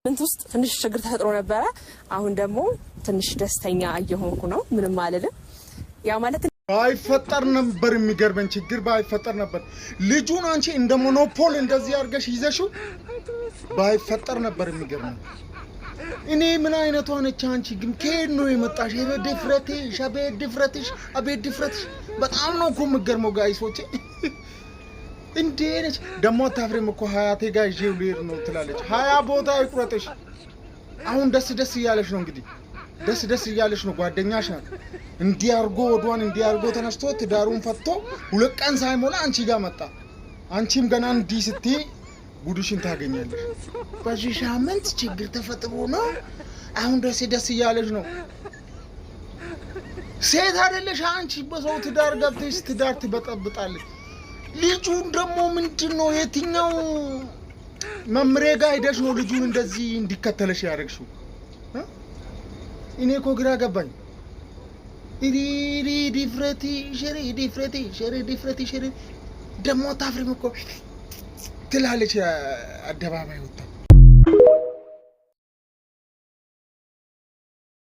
እንት ውስጥ ትንሽ ችግር ተፈጥሮ ነበር አሁን ደግሞ ትንሽ ደስተኛ እየሆንኩ ነው ምንም አይደለም ያ ማለት ባይፈጠር ነበር የሚገርበን ችግር ባይፈጠር ነበር ልጁን አንቺ እንደ ሞኖፖል እንደዚህ አርገሽ ይዘሽው ባይፈጠር ነበር የሚገርመው እኔ ምን አይነቱ አንቺ አንቺ ግን ከሄድ ነው የመጣሽ የድፍረትሽ አቤት ድፍረትሽ በጣም ነው እኮ የሚገርመው ጋይሶቼ እንዴ ነች ደሞ ታፍሬም እኮ ሀያቴ ጋር ይዤው ልሄድ ነው ትላለች ሀያ ቦታ ይቁረጥሽ አሁን ደስ እያለሽ ነው እንግዲህ ደስ እያለሽ ነው ጓደኛሽ ናት እንዲያርጎ ወዷን እንዲያርጎ ተነስቶ ትዳሩን ፈትቶ ሁለት ቀን ሳይሞላ አንቺ ጋር መጣ አንቺም ገና እንዲ ስትይ ጉድሽን ታገኛለሽ በዚህ ሳምንት ችግር ተፈጥሮ ነው አሁን ደስ እያለሽ ነው ሴት አይደለሽ አንቺ በሰው ትዳር ገብተሽ ትዳር ትበጠብጣለሽ ልጁን ደግሞ ምንድነው የትኛው መምሬ ጋር ሄደሽ ነው ልጁን እንደዚህ እንዲከተለሽ ያረግሽው እኔ እኮ ግራ ገባኝ ዲፍረቲ ሸሪ ደግሞ ታፍሪም እኮ ትላለች አደባባይ ወጣ